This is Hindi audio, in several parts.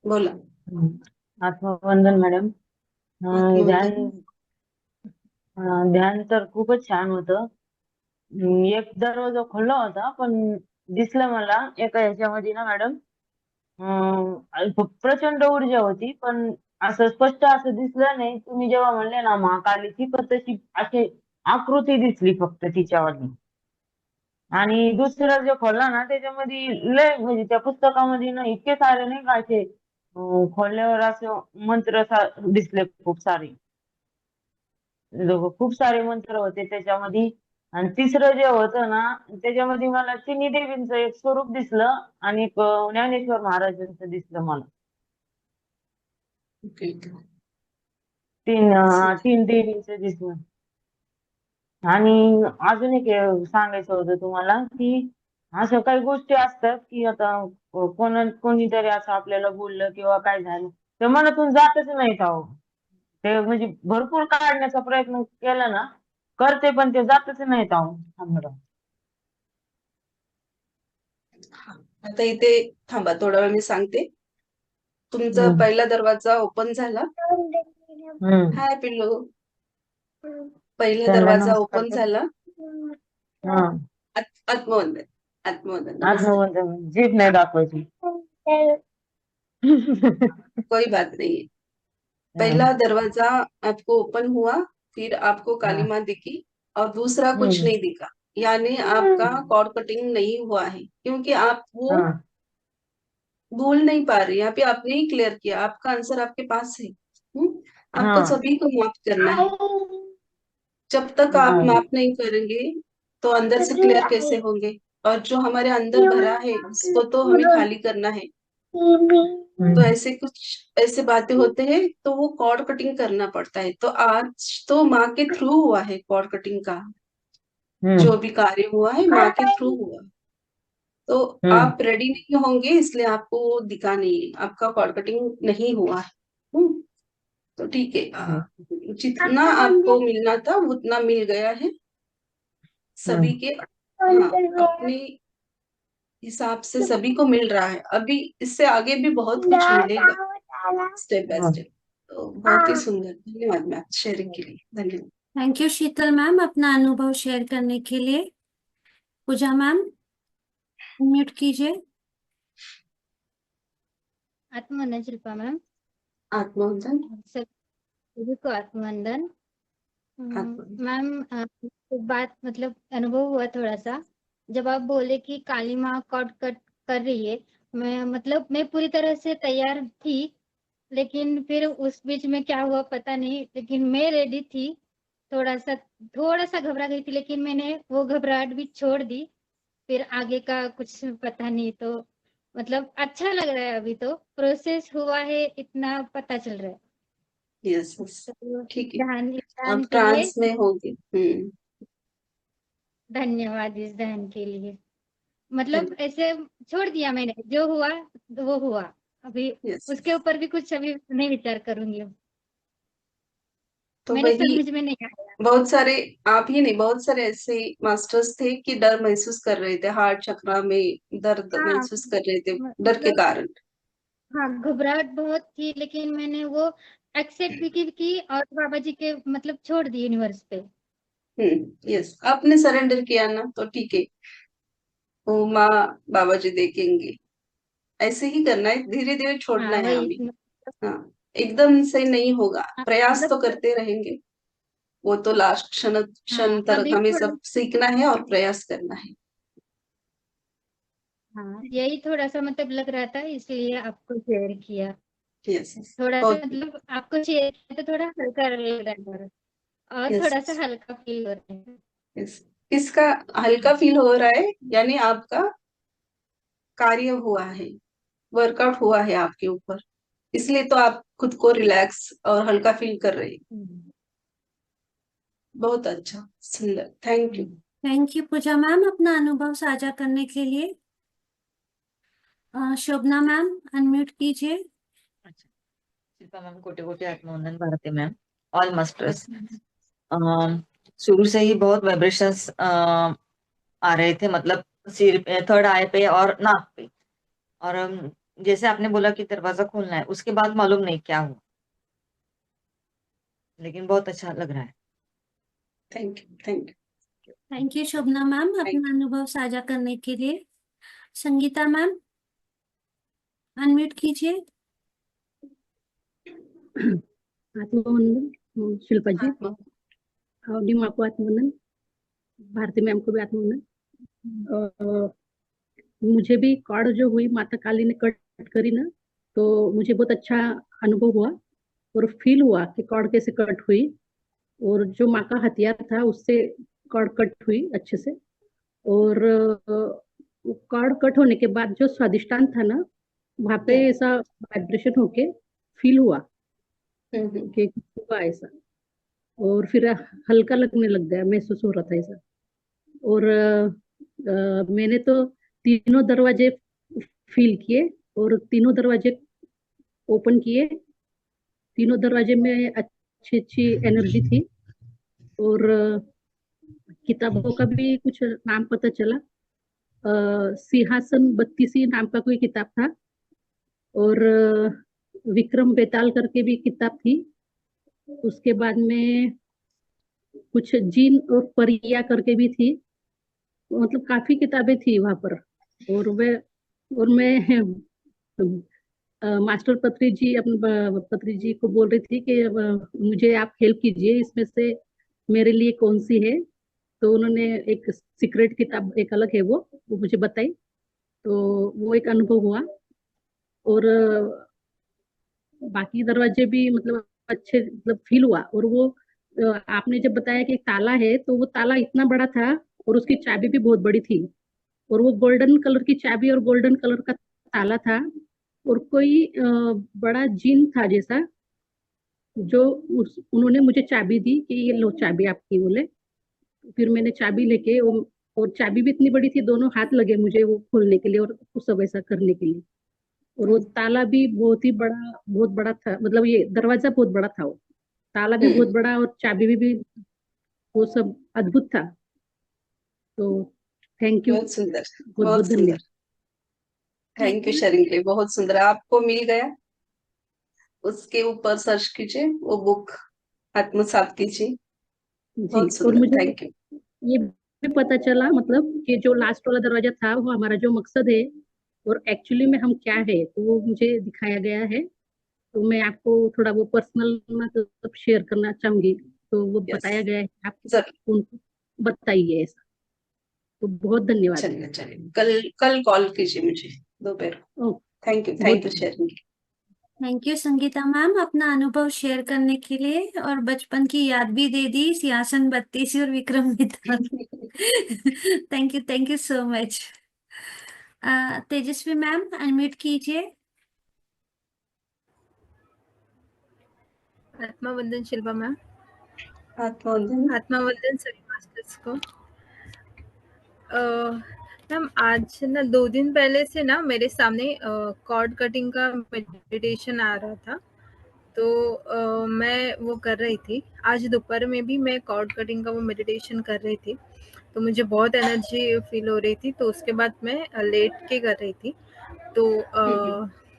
बोला। आत्मवंदन मॅडम. ध्यान आत्मवंदन। ध्यान तर खूपच छान होतं. एक दरवाजा खुला होता पण दिसलं मला एका ह्याच्यामध्ये ना मॅडम. प्रचंड ऊर्जा होती पण असं स्पष्ट असं दिसलं नाही. तुम्ही जेव्हा म्हणले ना महाकालीची पण तशी अशी आकृती दिसली फक्त तिच्यावरती. आणि दुसरा जो खोलला ना त्याच्यामध्ये लय म्हणजे त्या पुस्तकामध्ये ना इतके सारे नाही का असे खोलल्यावर असं मंत्र दिसले खूप सारे. खूप सारे मंत्र होते त्याच्यामध्ये. आणि तिसरं जे होतं ना त्याच्यामध्ये मला तिन्ही देवींचं एक स्वरूप दिसलं आणि एक ज्ञानेश्वर महाराजांचं दिसलं मला. Okay okay. तीन देवींचं दिसलं. आणि अजून एक सांगायचं होतं तुम्हाला की असं काही गोष्टी असतात की आता कोणीतरी असं आपल्याला बोललं किंवा काय झालं ते मनातून जातच नाहीत अहो. ते म्हणजे भरपूर काढण्याचा प्रयत्न केला ना करते पण ते जातच नाहीत अहो आम्हाला. हा, आता इथे थांबा थोडा वेळ, मी सांगते. तुमचा हम्म. पहिला दरवाजा ओपन झाला. हम्म. हाय पिल्लू, पहिला त्यांना दरवाजा नमस्कार ओपन कर. झाला. हा. आत्मवंदन, आत्मवंदन, नमस्ते। आत्मबंधन जीभ नाही दाखवायची. कोई बात नहीं है। हम्म. पहला दरवाजा आपको ओपन हुआ, फिर आपको काली हाँ। माँ दिखी, और दूसरा कुछ हम्म। नहीं दिखा। यानी आपका कॉर्ड कटिंग नहीं हुआ है, क्योंकि आप वो हाँ। बोल नहीं पा रहे। यहाँ पे आपने ही क्लियर किया, आपका आंसर आपके पास है। आपको हाँ। सभी को माफ करना है। जब तक आप हाँ। माफ नहीं करेंगे तो अंदर से क्लियर कैसे होंगे? और जो हमारे अंदर भरा है उसको तो हमें खाली करना है। तो हम्म। ऐसे कुछ ऐसे बातें होते हैं, तो वो कॉर्ड कटिंग करना पड़ता है। तो आज तो माँ के थ्रू हुआ है कॉर्ड कटिंग का। हम्म। जो भी कार्य हुआ है माँ के थ्रू हुआ। तो हम्म। आप रेडी नहीं होंगे, इसलिए आपको वो दिखा नहीं है, आपका कॉर्ड कटिंग नहीं हुआ है। तो ठीक है। जितना आपको मिलना था उतना मिल गया है हम्म। सभी के। हाँ, अपने हिसाब से सभी को मिल रहा है। अभी इससे आगे भी बहुत कुछ मिलेगा, स्टेप बाय हाँ। स्टेप। तो बहुत ही सुंदर, धन्यवाद मैम शेयरिंग के लिए, धन्यवाद। थैंक यू शीतल मैम अपना अनुभव शेयर करने के लिए। पूजा मैम म्यूट कीजिए। आत्मवंदन शिल्पा मैम। आत्मवंदन। सभी को आत्मवंदन। आत्मवंदन। मैम एक बात मतलब अनुभव हुआ थोड़ा सा, जब आप बोले कि काली माँ कॉर्ड कट कर रही है। मैं पूरी तरह से तैयार थी, लेकिन फिर उस बीच में क्या हुआ पता नहीं, लेकिन मैं रेडी थी। थोड़ा सा थोड़ा सा घबरा गई थी, लेकिन मैंने वो घबराहट भी छोड़ दी। फिर आगे का कुछ पता नहीं, तो मतलब अच्छा लग रहा है। अभी तो प्रोसेस हुआ है इतना पता चल रहा है। Yes yes. तो ठीक है। ध्यान ध्यान अब के लिए ट्रांस में होगी। धन्यवाद इस ध्यान के लिए। मतलब धन्यवाद। ऐसे छोड़ दिया मैंने, जो हुआ वो हुआ। अभी यस उसके यस। ऊपर भी कुछ अभी नहीं विचार करूंगी। तो मेरे वही, समझ में नहीं आया। बहुत सारे, आप ही नहीं बहुत सारे ऐसे मास्टर्स थे कि डर महसूस कर रहे थे, हार्ट चक्रा में दर्द हाँ महसूस कर रहे थे डर के मतलब कारण। हाँ घबराहट बहुत थी, लेकिन मैंने वो एक्सेप्ट भी की और बाबा जी के मतलब छोड़ दी यूनिवर्स पे। यस, आपने सरेंडर किया ना, तो ठीक है। वो माँ बाबा जी देखेंगे। ऐसे ही करना है, धीरे धीरे छोड़ना हाँ है वही हमें। हाँ, एकदम से नहीं होगा, प्रयास तो मतलब करते रहेंगे। वो तो लास्ट क्षण हाँ क्षण तक अभी हमें थोड़ा सब सीखना है और प्रयास करना है। हाँ यही थोड़ा सा मतलब लग रहा था, इसलिए आपको शेयर किया। Yes yes. थोड़ा सा बहुत। मतलब आपको शेयर किया तो थोड़ा हल्का लग रहा है, और यस थोड़ा सा हल्का फील हो रहा है। यस। किसका हल्का फील हो रहा है? यानी आपका कार्य हुआ है, वर्कआउट हुआ है आपके ऊपर, इसलिए तो आप खुद को रिलैक्स और हल्का फील कर रहे हैं। हम्म, बहुत अच्छा, सुंदर, thank you. Thank you Puja ma'am अपना अनुभव साझा करने के लिए। शोभना मैम अनम्यूट कीजिए। अच्छा। शिल्पा मैम कोटि कोटि आत्मवंदन भारती मैम। All masters. आत्मवंदन। शुरू से ही बहुत वाइब्रेशंस आ रहे थे मतलब सिर पे थर्ड आई पे और नाक पे। और जैसे आपने बोला कि दरवाजा खोलना है, उसके बाद मालूम नहीं क्या हुआ, लेकिन बहुत अच्छा लग रहा है। Thank you, thank you. Thank you Shobhana ma'am अपना अनुभव साझा करने के लिए। संगीता मैम अनम्यूट कीजिए। आत्मवंदन शिल्पा जी, आत्मा और डिमा को आत्मवंदन, भारती मैम को भी आत्मवंदन। मुझे भी कॉर्ड जो हुई माता काली ने कट करी ना, तो मुझे बहुत अच्छा अनुभव हुआ और फील हुआ कि कॉर्ड कैसे कट हुई, और जो माँ का हथियार था उससे कॉर्ड कट हुई अच्छे से। और कॉर्ड कट होने के बाद जो स्वादिष्टान था ना, वहां पे ऐसा वाइब्रेशन होके फील हुआ कि कुछ हुआ ऐसा, और फिर हल्का लगने लग गया, महसूस हो रहा था ऐसा। और मैंने तो तीनों दरवाजे फील किए और तीनों दरवाजे ओपन किए, तीनों दरवाजे में अच्छी अच्छी एनर्जी थी। और किताबों का भी कुछ नाम पता चला, सिंहासन बत्तीसी नाम का कोई किताब था, और विक्रम बेताल करके भी किताब थी। उसके बाद में कुछ जीन और परिया करके भी थी, मतलब काफी किताबें थी वहां पर। और मैं मास्टर पत्री जी, अपने पत्री जी को बोल रही थी कि मुझे आप हेल्प कीजिए, इसमें से मेरे लिए कौन सी है। तो उन्होंने एक सीक्रेट किताब एक अलग है, वो मुझे बताई, तो वो एक अनुभव हुआ। और बाकी दरवाजे भी मतलब अच्छे, मतलब फील हुआ। और वो आपने जब बताया कि एक ताला है, तो वो ताला इतना बड़ा था और उसकी चाबी भी बहुत बड़ी थी, और वो गोल्डन कलर की चाबी और गोल्डन कलर का ताला था। और कोई बड़ा जिन था जैसा, जो उन्होंने मुझे चाबी दी कि ये लो चाबी आपकी, बोले। फिर मैंने चाबी लेके और चाबी भी इतनी बड़ी थी, दोनों हाथ लगे मुझे वो खोलने के लिए और उस सब ऐसा करने के लिए। और वो ताला भी बहुत बड़ा था, मतलब ये दरवाजा बहुत बड़ा था, वो ताला भी बहुत बड़ा और चाबी भी वो सब अद्भुत था। तो थैंक यू, बहुत सुंदर, बहुत बहुत बहुत सुंदर। धन्यवाद। थैंक यू शेयरिंग के लिए, बहुत सुंदर। आपको मिल गया, उसके ऊपर सर्च कीजिए, वो बुक आत्मसात कीजिए। जी, बहुत और सुंदर, मुझे थैंक यू। ये भी पता चला, मतलब कि जो लास्ट वाला दरवाजा था वो हमारा जो मकसद है और एक्चुअली में हम क्या है, तो वो मुझे दिखाया गया है। तो मैं आपको थोड़ा वो पर्सनल मतलब शेयर करना चाहूंगी। तो वो यस, बताया गया है, आप जरूर। उनको बताइए ऐसा। तो बहुत धन्यवाद। चलिए चलिए, कल कल कॉल कीजिए मुझे दोपहर को। ओ, थैंक यू, बहुत thank you sharing. Thank you Sangeeta ma'am अपना अनुभव शेयर करने के लिए और बचपन की याद भी दे दी, सिंहासन बत्तीसी और Vikram Betal. Thank you so much. Tejaswi ma'am unmute कीजिए। आत्मवंदन शिल्पा मैम। आत्मवंदन। आत्मवंदन सभी मास्टर्स को। मैम आज ना 2 दिन पहले से ना मेरे सामने कॉर्ड कटिंग का मेडिटेशन आ रहा था, तो मैं वो कर रही थी। आज दोपहर में भी मैं कॉर्ड कटिंग का वो मेडिटेशन कर रही थी, तो मुझे बहुत एनर्जी फील हो रही थी। तो उसके बाद मैं लेट के कर रही थी, तो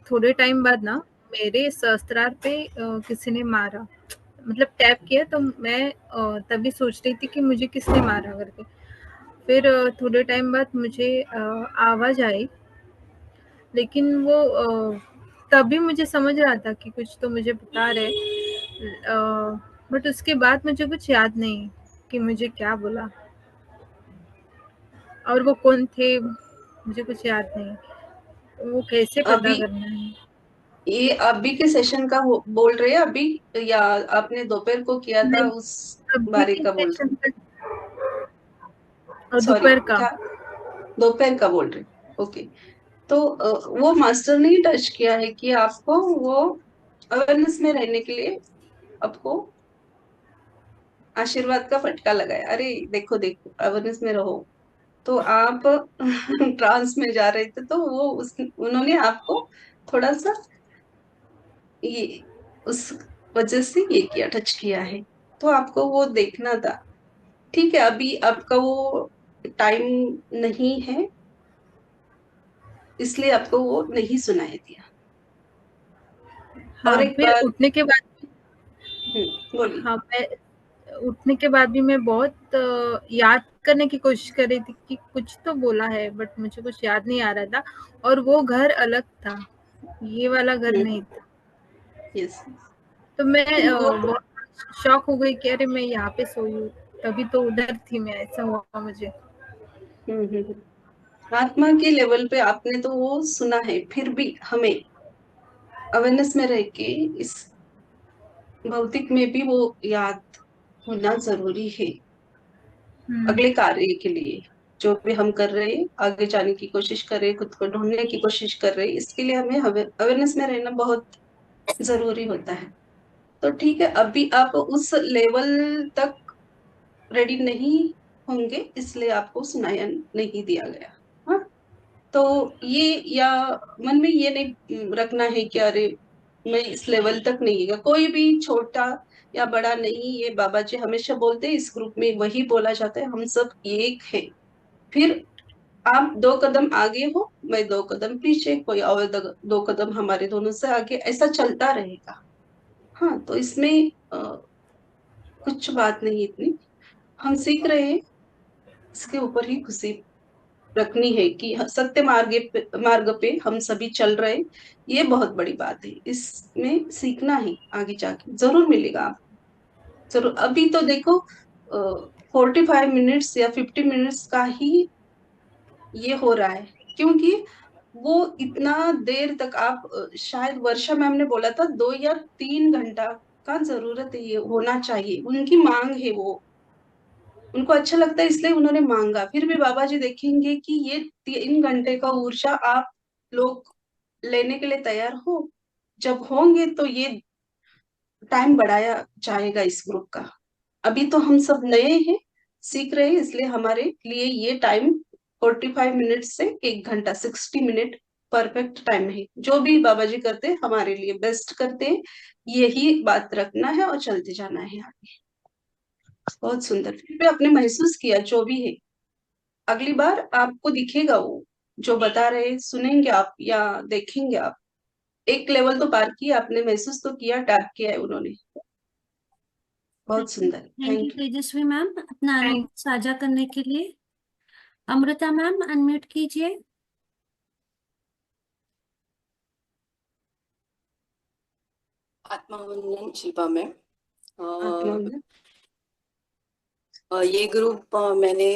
थोड़े टाइम बाद ना मेरे सहस्त्रार पे किसी ने मारा, मतलब टैप किया। तो मैं तभी सोच रही थी कि मुझे किसने मारा करके। फिर थोड़े टाइम बाद मुझे आवाज़ आई, लेकिन वो तभी मुझे समझ रहा था कि कुछ तो मुझे बता रहे, बट उसके बाद मुझे कुछ याद नहीं कि मुझे क्या बोला और वो कौन थे, मुझे कुछ याद नहीं। वो कैसे पता अभी करना है? ये अभी के सेशन का बोल रहे हैं अभी, या आपने दोपहर को किया था नहीं, उस अभी बारे के का बोल सेशन रहे? और सॉरी, दोपहर का। क्या दोपहर का बोल रहे? ओके। तो वो मास्टर ने ही टच किया है कि आपको वो अवेयरनेस में रहने के लिए आपको आशीर्वाद का फटका लगाया। अरे देखो देखो, अवेयरनेस में रहो। तो आप ट्रांस में जा रहे थे, तो वो उन्होंने आपको थोड़ा सा ये उस वजह से ये किया, टच किया है। तो आपको वो देखना था। ठीक है, अभी आपका वो टाइम नहीं है, इसलिए आपको वो नहीं सुनाई दिया। और हाँ, एक फिर बात, उठने के बाद बोलिए। हाँ, मैं उठने के बाद भी मैं बहुत याद करने की कोशिश कर रही थी कि कुछ तो बोला है, बट मुझे कुछ याद नहीं आ रहा था, और वो घर अलग था, ये वाला घर नहीं था। यस, तो मैं वो बहुत शॉक हो गई कि अरे मैं यहाँ पे सोई हूँ, तभी तो उधर थी मैं, ऐसा हुआ मुझे। आत्मा के लेवल पे आपने तो वो सुना है, फिर भी हमें अवेयरनेस में रह के इस भौतिक में भी वो याद होना जरूरी है अगले कार्य के लिए। जो भी हम कर रहे हैं, आगे जाने की कोशिश कर रहे हैं, खुद को ढूंढने की कोशिश कर रहे हैं, इसके लिए हमें अवेयरनेस में रहना बहुत जरूरी होता है। तो ठीक है, अभी आप उस लेवल तक रेडी नहीं होंगे, इसलिए आपको सुनाया नहीं दिया गया। हाँ, तो ये, या मन में ये नहीं रखना है कि अरे मैं इस लेवल तक नहीं गया। कोई भी छोटा या बड़ा नहीं, ये बाबा जी हमेशा बोलते हैं, इस ग्रुप में वही बोला जाता है, हम सब एक है। फिर आप 2 कदम आगे हो, मैं 2 कदम पीछे, कोई और 2 कदम हमारे दोनों से आगे, ऐसा चलता रहेगा। हाँ, तो इसमें कुछ बात नहीं इतनी, हम सीख रहे हैं, इसके ऊपर ही खुशी रखनी है कि सत्य मार्ग पे हम सभी चल रहे, ये बहुत बड़ी बात है। इसमें सीखना है, आगे जाके जरूर मिलेगा आपको, जरूर। अभी तो देखो 45 मिनट्स या 50 मिनट्स का ही ये हो रहा है, क्योंकि वो इतना देर तक आप शायद वर्षा मैम ने बोला था 2 या 3 घंटा का जरूरत है, ये होना चाहिए, उनकी मांग है वो, उनको अच्छा लगता है इसलिए उन्होंने मांगा। फिर भी बाबा जी देखेंगे कि ये 3 घंटे का ऊर्जा आप लोग लेने के लिए तैयार हो, जब होंगे तो ये टाइम बढ़ाया जाएगा इस ग्रुप का। अभी तो हम सब नए हैं, सीख रहे हैं, इसलिए हमारे लिए ये टाइम 45 मिनट से 1 घंटा 60 मिनट परफेक्ट टाइम है। जो भी बाबा जी करते हैं हमारे लिए बेस्ट करते हैं, यही बात रखना है और चलते जाना है आगे। बहुत सुंदर, फिर भी आपने महसूस किया जो भी है, अगली बार आपको दिखेगा वो जो बता रहे, सुनेंगे आप या देखेंगे आप। एक लेवल तो पार किया आपने, महसूस तो किया, टैप किया है उन्होंने। बहुत सुंदर, thank you thank you. Tejashwi ma'am अपना अनुभव थैंक साझा करने के लिए। अमृता मैम अनम्यूट कीजिए। आत्मावंदन शिल्पा मैम। आत्मा में ये ग्रुप मैंने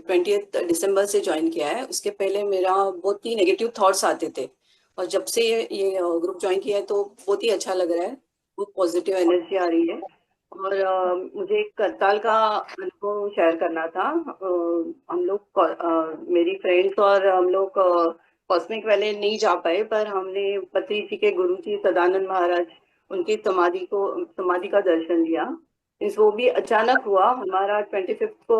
20 दिसंबर से ज्वाइन किया है। उसके पहले मेरा बहुत ही नेगेटिव थॉट्स आते थे, और जब से ये ग्रुप ज्वाइन किया है तो बहुत ही अच्छा लग रहा है, बहुत पॉजिटिव एनर्जी आ रही है। और मुझे एक करताल का अनुभव शेयर करना था। हम लोग मेरी फ्रेंड्स और हम लोग कॉस्मिक वैली नहीं जा पाए, पर हमने पत्री जी के गुरु जी सदानंद महाराज, उनकी समाधि का दर्शन लिया। मीन्स वो भी अचानक हुआ। हमारा 25 को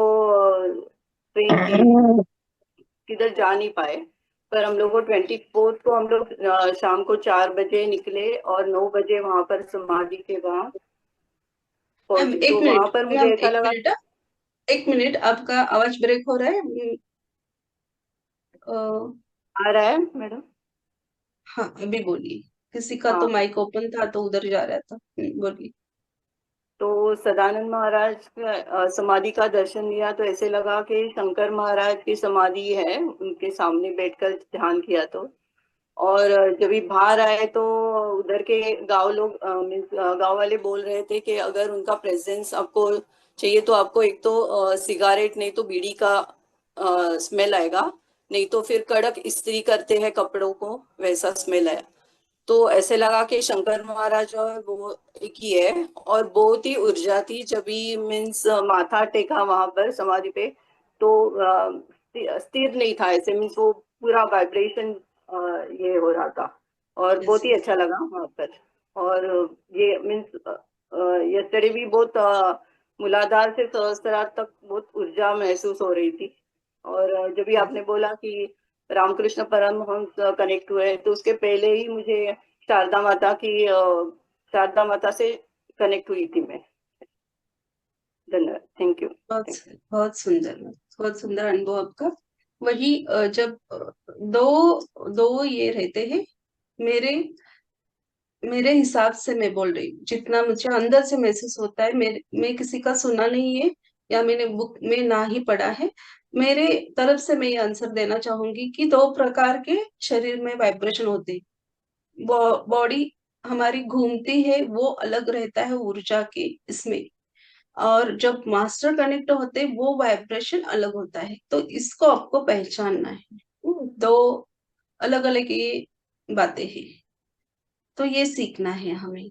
ट्रेन थी, किधर जा नहीं पाए, पर हम लोग को 24 को हम लोग शाम को 4 बजे निकले और 9 बजे वहां पर समाधि के वहां मैम, पहुंचे। एक तो वहां मिनट पर मुझे मैम, ऐसा एक लगा। मिनट, 1 मिनट, आपका आवाज ब्रेक हो रहा है। अ, आ रहा है मैडम? हाँ, अभी बोलिए। किसी का तो हाँ, माइक ओपन था तो उधर जा रहा था। बोलिए। तो सदानंद महाराज का समाधि का दर्शन लिया तो ऐसे लगा कि शंकर महाराज की समाधि है, उनके सामने बैठकर ध्यान किया। तो और जब भी बाहर आए तो उधर के गांव लोग मीन्स गांव वाले बोल रहे थे कि अगर उनका प्रेजेंस आपको चाहिए तो आपको एक तो सिगारेट, नहीं तो बीड़ी का स्मेल आएगा, नहीं तो फिर कड़क इस्त्री करते हैं कपड़ों को, वैसा स्मेल आया। तो ऐसे लगा कि शंकर महाराज जो है वो एक ही है, और बहुत ही ऊर्जा थी। जब भी मीन्स माथा टेका वहां पर समाधि पे, तो स्थिर नहीं था ऐसे, मीन्स वो पूरा वाइब्रेशन ये हो रहा था, और यस, बहुत ही अच्छा लगा वहां पर। और ये मीन्स यस्टरडे भी बहुत मूलाधार से सहस्त्रार तक बहुत ऊर्जा महसूस हो रही थी। और जब भी आपने बोला कि रामकृष्ण परमहंस कनेक्ट हुए, तो उसके पहले ही मुझे शारदा माता से कनेक्ट हुई थी मैं। धन्यवाद, थैंक यू। बहुत बहुत सुंदर, बहुत सुंदर अनुभव आपका। वही जब दो ये रहते हैं, मेरे मेरे हिसाब से मैं बोल रही हूँ, जितना मुझे अंदर से महसूस होता है, मैं किसी का सुना नहीं है या मैंने बुक में ना ही पढ़ा है, मेरे तरफ से मैं ये आंसर देना चाहूंगी कि दो प्रकार के शरीर में वाइब्रेशन होते हैं। बॉडी हमारी घूमती है, वो अलग रहता है ऊर्जा के इसमें, और जब मास्टर कनेक्ट होते हैं वो वाइब्रेशन अलग होता है। तो इसको आपको पहचानना है, दो अलग अलग ये बातें हैं। तो ये सीखना है हमें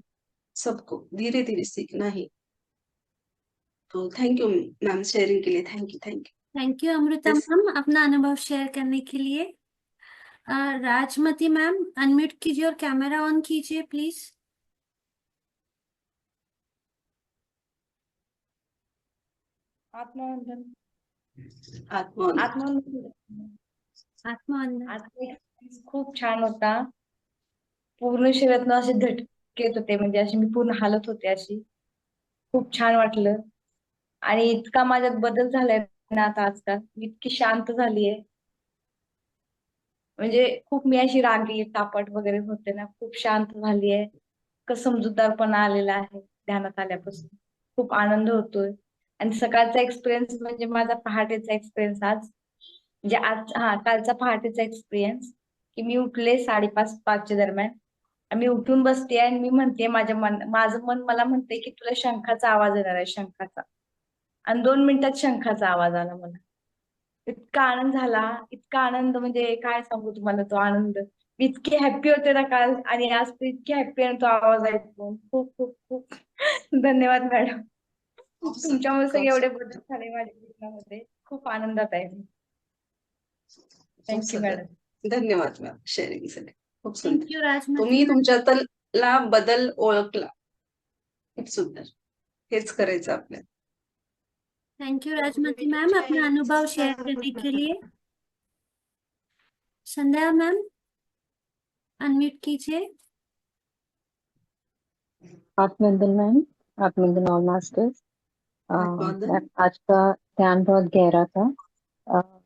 सबको, धीरे धीरे सीखना है। तो थैंक यू मैम शेयरिंग के लिए, thank you thank thank you Amrita Yes. Ma'am अपना अनुभव शेयर करने के लिए। राजमती मैम अनम्यूट कीजिए और कैमरा ऑन कीजिए प्लीज। आत्मवंदन यू। आत्मा आत्मवंदन। आजचा experience खूप छान होता. पूर्ण शरीरातनं असे झटके येत होते, म्हणजे अशी मी पूर्ण हालत होते अशी. खूप छान वाटलं आणि इतका माझ्यात बदल झालाय ना आता आजकाल. मी इतकी शांत झालीये. म्हणजे खूप मी अशी रागीट तापट वगैरे होते ना, खूप शांत झालीये. इतकं समजूतदारपणा आलेला आहे ध्यानात आल्यापासून. खूप आनंद होतोय आणि सकाळचा एक्सपिरियन्स म्हणजे माझा पहाटेचा एक्सपिरियन्स आज, म्हणजे आज कालचा पहाटेचा एक्सपिरियन्स की मी उठले 5:30-5च्या दरम्यान. मी उठून बसते आणि मी म्हणते माझं मन मला म्हणते की तुला शंखाचा आवाज येणार आहे, शंखाचा. आणि 2 मिनिटात शंखाचा आवाज आला मला. इतका आनंद झाला, इतका आनंद म्हणजे काय सांगू तुम्हाला तो आनंद. मी इतकी हॅप्पी होते ना काल आणि आज तर इतकी हॅप्पी आहे तो आवाज ऐकून. खूप खूप खूप धन्यवाद मॅडम. तुमच्यामुळे सगळे एवढे बदल झाले माझ्या जीवनामध्ये. खूप आनंदात आहे मी. Thank you madam. धन्यवाद मॅम शेअरिंग साठी, खूप सुंदर. थँक्यू राजमती तुम्ही मॅम. तुमच्यातला बदल ओळखला, खूप सुंदर. हेच करायचं आपल्याला. थैंक यू राजमती मैम अपना अनुभव शेयर करने के लिए। संध्या मैम अनम्यूट कीजिए। आत्मवंदन मैम, आत्मवंदन ऑल मास्टर्स। आत्मवंदन। मैम आज का ध्यान बहुत गहरा था।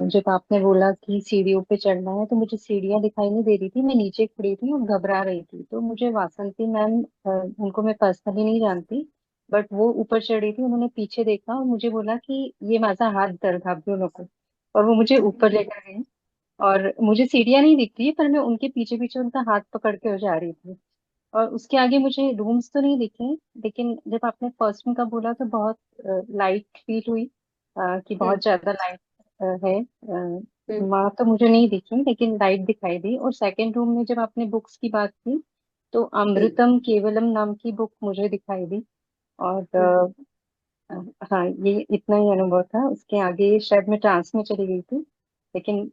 जब आपने बोला कि सीढ़ियों पे चढ़ना है तो मुझे सीढ़ियां दिखाई नहीं दे रही थी, मैं नीचे खड़ी थी और घबरा रही थी। तो मुझे वासंती मैम, उनको मैं पर्सनली नहीं जानती, बट वो ऊपर चढ़ी थी, उन्होंने पीछे देखा और मुझे बोला कि ये माझा हात धर, घाबरू नको, और वो मुझे ऊपर लेकर गए। और मुझे सीढ़ियां नहीं दिखती है, पर मैं उनके पीछे पीछे उनका हाथ पकड़ के हो जा रही थी। और उसके आगे मुझे रूम्स तो नहीं दिखे, लेकिन जब आपने फर्स्ट में का बोला तो बहुत लाइट फील हुई, कि बहुत ज्यादा लाइट है। वहाँ तो मुझे नहीं दिखी, लेकिन लाइट दिखाई दी। और सेकंड रूम में जब आपने बुक्स की बात की तो अमृतम केवलम नाम की बुक मुझे दिखाई दी। और हाँ, ये इतना ही अनुभव था। उसके आगे शायद मैं ट्रांस में चली गई थी, लेकिन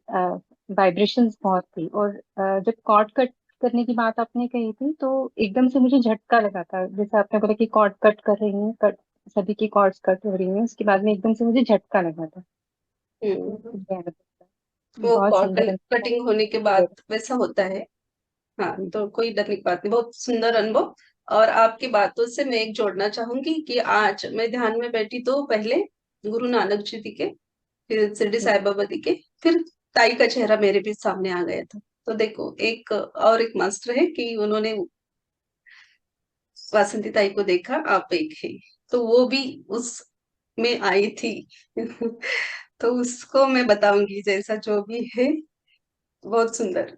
वाइब्रेशंस बहुत थी। और जब कॉर्ड कट करने की बात आपने कही थी तो एकदम से मुझे झटका लगा था, जैसे आपने बोला कि कॉर्ड कट कर रही हैं, कट सभी की कॉर्ड्स कट हो रही हैं, उसके बाद में एकदम से मुझे झटका लगा था। वो बहुत कॉर्ड सुंदर कटिंग होने के बाद वैसा होता है। हाँ, तो कोई डरने की बात नहीं, बहुत सुंदर अनुभव। और आपकी बातों से मैं एक जोड़ना चाहूंगी कि आज मैं ध्यान में बैठी तो पहले गुरु नानक जी दिखे, फिर शिरडी साई बाबा दिखे, फिर ताई का चेहरा मेरे भी सामने आ गया था। तो देखो, एक और एक मास्टर है कि उन्होंने वासंती ताई को देखा, आप एक है, तो वो भी उस में आई थी। तो उसको मैं बताऊंगी जैसा जो भी है। बहुत सुंदर।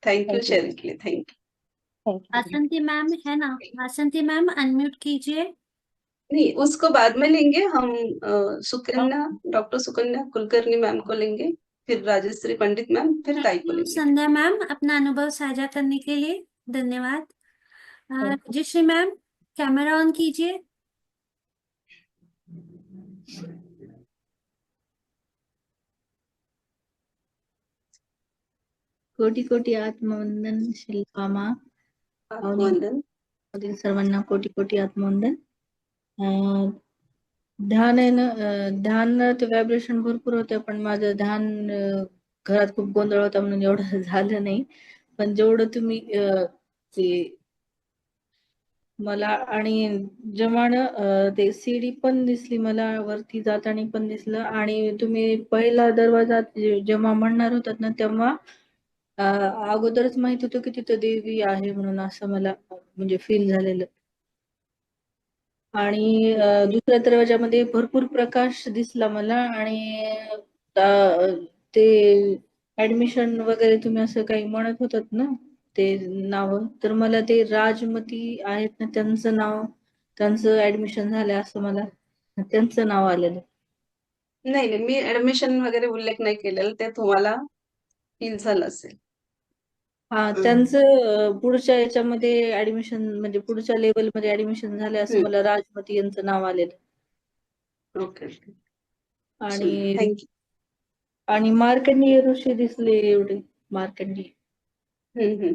थैंक यू शेयरिंग के लिए, थैंक यू। वासंती मैम है ना, वासंती मैम अनम्यूट कीजिए। नहीं, उसको बाद में लेंगे हम। सुकन्या, डॉक्टर सुकन्या कुलकर्णी मैम को लेंगे, फिर राजश्री पंडित मैम, फिर ताई को लेंगे। संध्या मैम अपना अनुभव साझा करने के लिए धन्यवाद। राजश्री मैम कैमरा ऑन कीजिए। कोटी कोटी आत्मवंदन शिल्पामा। आत्मवंदन। सर्वांना कोटी कोटी आत्मवंदन। ध्यान आहे ना, ध्यानात व्हायब्रेशन भरपूर होते, पण माझं ध्यान घरात खूप गोंधळ होता म्हणून एवढं झालं नाही. पण जेवढं तुम्ही ते मला आणि जेव्हा ते सीडी पण दिसली मला वरती जाताना पण दिसलं आणि तुम्ही पहिला दरवाजा जेव्हा म्हणणार होतात ना तेव्हा अगोदरच माहित होतं की तिथं देवी आहे म्हणून असं मला म्हणजे फील झालेलं आणि दुसऱ्या दरवाजामध्ये भरपूर प्रकाश दिसला मला आणि ते ऍडमिशन वगैरे तुम्ही असं काही म्हणत होतात ना ते नाव तर मला ते राजमती आहेत ना त्यांचं ऍडमिशन झालंय असं मला त्यांचं नाव आलेलं नाही नाही, मी ऍडमिशन वगैरे उल्लेख नाही केलेला, ते तुम्हाला फील झालं असेल. हा त्यांचं पुढच्या याच्यामध्ये ऍडमिशन म्हणजे पुढच्या लेवल मध्ये ऍडमिशन झालंय असं मला राजमती यांचं नाव आलेलं ओके ओके, आणि थँक्यू. आणि मार्कंडेय ऋषी दिसले एवढे मार्कंडेय एवढे.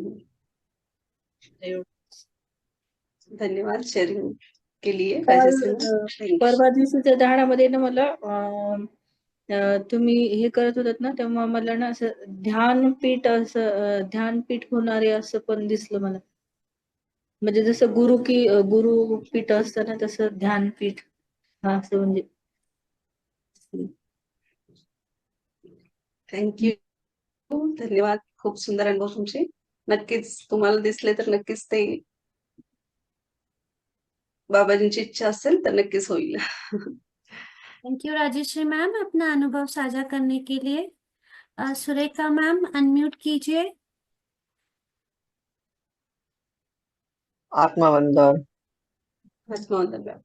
धन्यवाद शेअरिंग के लिए काल राजेश्री मॅम. परवा दिवशीच्या ध्यानामध्ये ना मला तुम्ही हे करत होतात ना तेव्हा मला ना असं ध्यानपीठ होणारे असं पण दिसलं मला म्हणजे जसं गुरुपीठ असतं ना तसं ध्यानपीठ हा असं म्हणजे थँक्यू, धन्यवाद. खूप सुंदर अनुभव तुमचे. नक्कीच तुम्हाला दिसले तर नक्कीच ते बाबाजींची इच्छा असेल तर नक्कीच होईल. थैंक यू राजेश्री मैम अपना अनुभव साझा करने के लिए। सुरेखा मैम अनम्यूट कीजिए। आत्मवंदन आत्मवंदन.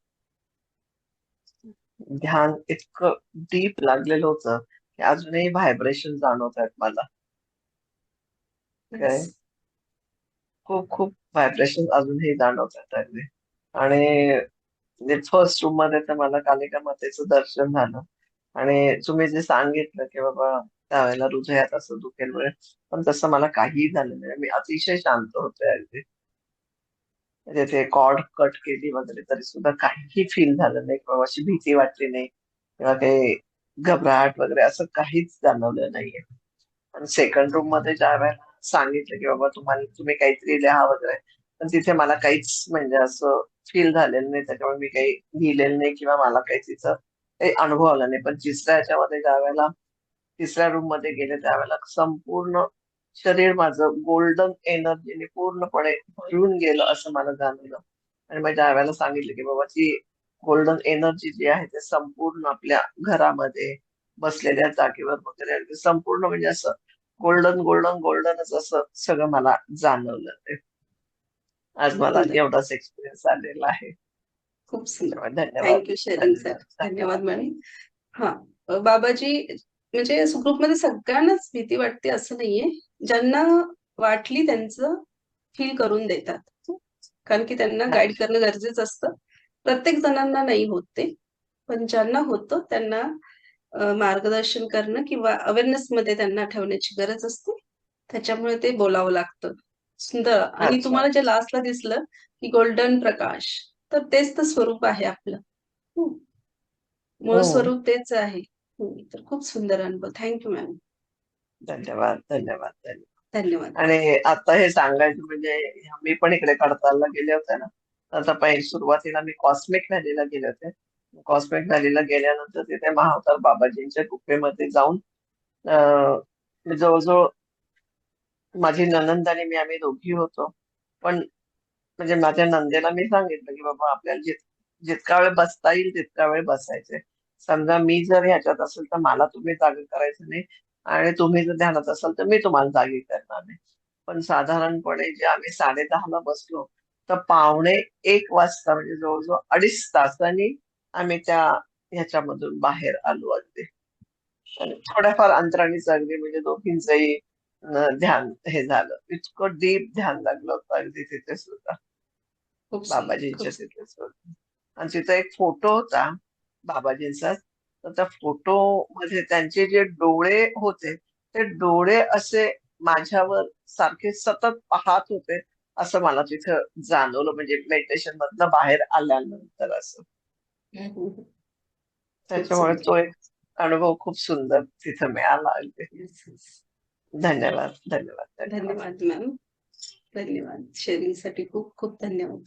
ध्यान इतकं डीप लागलेलं होतं की अजूनही व्हायब्रेशन जाणवत आहेत मला. काय खूप खूप व्हायब्रेशन अजूनही जाणवत आहेत अगदी. आणि फर्स्ट रूम मध्ये तर मला कालिका मातेचं दर्शन झालं आणि तुम्ही जे सांगितलं की बाबा त्यावेळेला हृदयात असं दुखेल वगैरे, पण तसं मला काहीही झालं नाही. मी अतिशय शांत होते अगदी. म्हणजे ते कॉर्ड कट केली वगैरे तरी सुद्धा काहीही फील झालं नाही किंवा अशी भीती वाटली नाही किंवा काही घबराहट वगैरे असं काहीच जाणवलं नाहीये. आणि सेकंड रूम मध्ये ज्या वेळेला सांगितलं की बाबा तुम्ही काहीतरी लिहा वगैरे, पण तिथे मला काहीच म्हणजे असं फील झालेलं नाही, त्याच्यामुळे मी काही लिहिलेलं नाही किंवा मला काही तिचं काही अनुभव आला नाही. पण तिसऱ्या ह्याच्यामध्ये ज्या वेळेला तिसऱ्या रूम मध्ये गेले त्यावेळेला संपूर्ण शरीर माझं गोल्डन एनर्जीने पूर्णपणे भरून गेलं असं मला जाणवलं. आणि मग ज्या वेळेला सांगितलं की बाबा ती गोल्डन एनर्जी जी आहे ते संपूर्ण आपल्या घरामध्ये बसलेल्या जागेवर वगैरे अगदी संपूर्ण म्हणजे असं गोल्डन गोल्डन गोल्डनच असं सगळं मला जाणवलं. ते आज मला एवढाच एक्सपिरियन्स आलेला आहे. खूप सुंदर, धन्यवाद थँक्यू शेअरिंग सर. धन्यवाद मॅडम. हा, बाबाजी म्हणजे ग्रुपमध्ये सगळ्यांनाच भीती वाटते असं नाहीये. ज्यांना वाटली त्यांचं फील करून देतात, कारण की त्यांना गाईड करणं गरजेचं असतं. प्रत्येक जणांना नाही होत ते, पण ज्यांना होतं त्यांना मार्गदर्शन करणं किंवा अवेअरनेस मध्ये त्यांना ठेवण्याची गरज असते. त्याच्यामुळे ते बोलावं लागतं. सुंदर. आणि तुम्हाला जे लास्टला दिसलं की गोल्डन प्रकाश, तर तेच तर स्वरूप आहे आपलं. मूळ स्वरूप तेच आहे. तर खूप सुंदर अनुभव. Thank you ma'am. धन्यवाद धन्यवाद धन्यवाद. धन्यवाद. आणि आता हे सांगायचं म्हणजे मी पण इकडे कडतालला गेले होते ना, आता पहिले सुरुवातीला मी कॉस्मिक व्हॅलीला गेले होते. कॉस्मिक व्हॅलीला गेल्यानंतर तिथे महाअवतार बाबाजींच्या गुफेमध्ये जाऊन जवळजवळ माझी नणंद आणि मी आम्ही दोघी होतो. पण म्हणजे माझ्या नंदेला मी सांगितलं की बाबा आपल्याला जितका वेळ बसता येईल तितका वेळ बसायचे. समजा मी जर ह्याच्यात असेल तर मला तुम्ही जागी करायचं नाही आणि तुम्ही जर ध्यानात असाल तर मी तुम्हाला जागी करणार नाही. पण साधारणपणे जे आम्ही 10:30ला बसलो तर 1:45 वाजता म्हणजे जवळजवळ 2.5 तासांनी आम्ही त्या ह्याच्यामधून बाहेर आलो अगदी. आणि थोड्याफार अंतरानेच अगदी म्हणजे दोघींचंही ध्यान हे झालं. इतकं डीप ध्यान लागलं होतं अगदी तिथे सुद्धा बाबाजींच्या तिथे सुद्धा. आणि तिथे एक फोटो होता बाबाजींचा, तर त्या फोटो मध्ये त्यांचे जे डोळे होते ते डोळे असे माझ्यावर सारखे सतत पाहत होते असं मला तिथं जाणवलं, म्हणजे मेडिटेशन मधनं बाहेर आल्यानंतर असं. त्याच्यामुळे तो एक अनुभव खूप सुंदर तिथं मिळाला अगदी. धन्यवाद धन्यवाद धन्यवाद मॅम. धन्यवाद शेअरिंग साठी. खूप खूप धन्यवाद.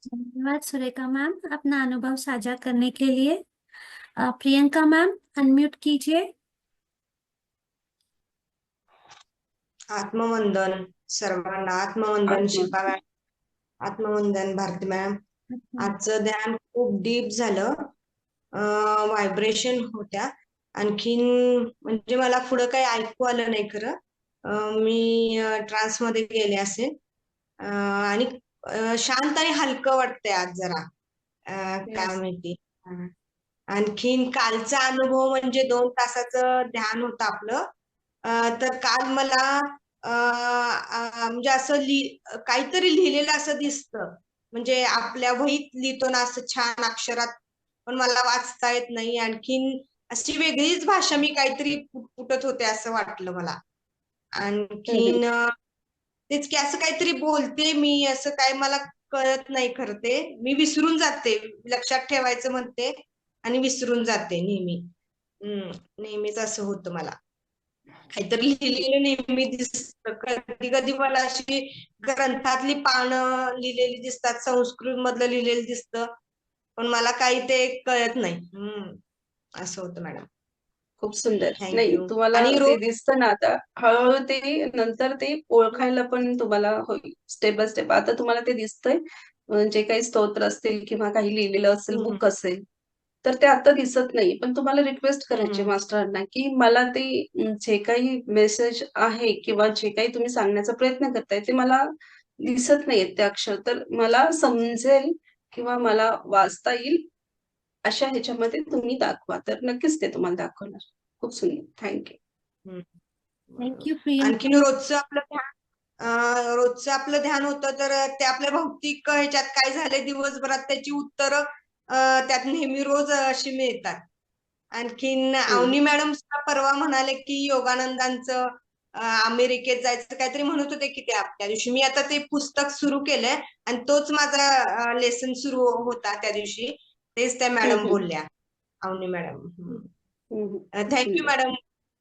धन्यवाद सुरेखा मैम अपना अनुभव साझा करने के लिए। प्रियंका मैम अनम्यूट कीजिए। आत्मवंदन सर्वांना, आत्मवंदन शिल्पा मॅम, आत्मवंदन भारती मॅम. आजचं ध्यान खूप डीप झालं, व्हायब्रेशन होत्या. आणखीन म्हणजे मला पुढं काही ऐकू आलं नाही खरं. मी ट्रान्स मध्ये गेले असेल. आणि शांत आणि हलकं वाटतंय आज जरा. काय माहिती. आणखीन कालचा अनुभव म्हणजे 2 तासाचं ध्यान होतं आपलं. तर काल मला म्हणजे असं काहीतरी लिहिलेलं असं दिसतं. म्हणजे आपल्या वहीत लिहितो ना असं छान अक्षरात, पण मला वाचता येत नाही. आणखीन अशी वेगळीच भाषा मी काहीतरी पुटत होते असं वाटलं मला. आणखीन तेच की असं काहीतरी बोलते मी, असं काय मला कळत नाही खरं ते. मी विसरून जाते, लक्षात ठेवायचं म्हणते आणि विसरून जाते नेहमी. नेहमीच असं होतं मला. काहीतरी लिहिलेलं नेहमी दिसतं. कधी कधी मला अशी ग्रंथातली पानं लिहिलेली दिसतात, संस्कृत मधलं लिहिलेलं दिसतं, पण मला काही ते कळत नाही. असं होतं मॅडम. खूप सुंदर. नाही, थँक्यू. तुम्हाला आणि ते रोज दिसतं ना आता, हळूहळू ते नंतर ते ओळखायला पण तुम्हाला होईल स्टेप बाय स्टेप. आता तुम्हाला ते दिसतंय, जे काही स्तोत्र असतील किंवा काही लिहिलेलं असेल, बुक असेल, तर ते आता दिसत नाही. पण तुम्हाला रिक्वेस्ट करायची मास्टरांना, की मला ते जे काही मेसेज आहे किंवा जे काही तुम्ही सांगण्याचा प्रयत्न करताय ते मला दिसत नाहीयेत ते अक्षर. तर मला समजेल किंवा मला वाचता येईल अशा ह्याच्यामध्ये तुम्ही दाखवा. तर नक्कीच ते तुम्हाला दाखवणार. खूप सुंदर. थँक्यू. थँक्यू प्रियंका. आणखीन रोजचं आपलं ध्यान होतं, तर ते आपल्या भौतिक ह्याच्यात काय झाले दिवसभरात त्याची उत्तरं त्यात नेहमी रोज अशी मिळतात. आणखीन अवनी मॅडम सुद्धा परवा म्हणाले की योगानंदांचं अमेरिकेत जायचं काहीतरी म्हणत होते की त्या दिवशी. मी आता ते पुस्तक सुरू केलंय आणि तोच माझा लेसन सुरू होता त्या दिवशी. तेच त्या मॅडम बोलल्या, अवनी मॅडम. Thank you madam.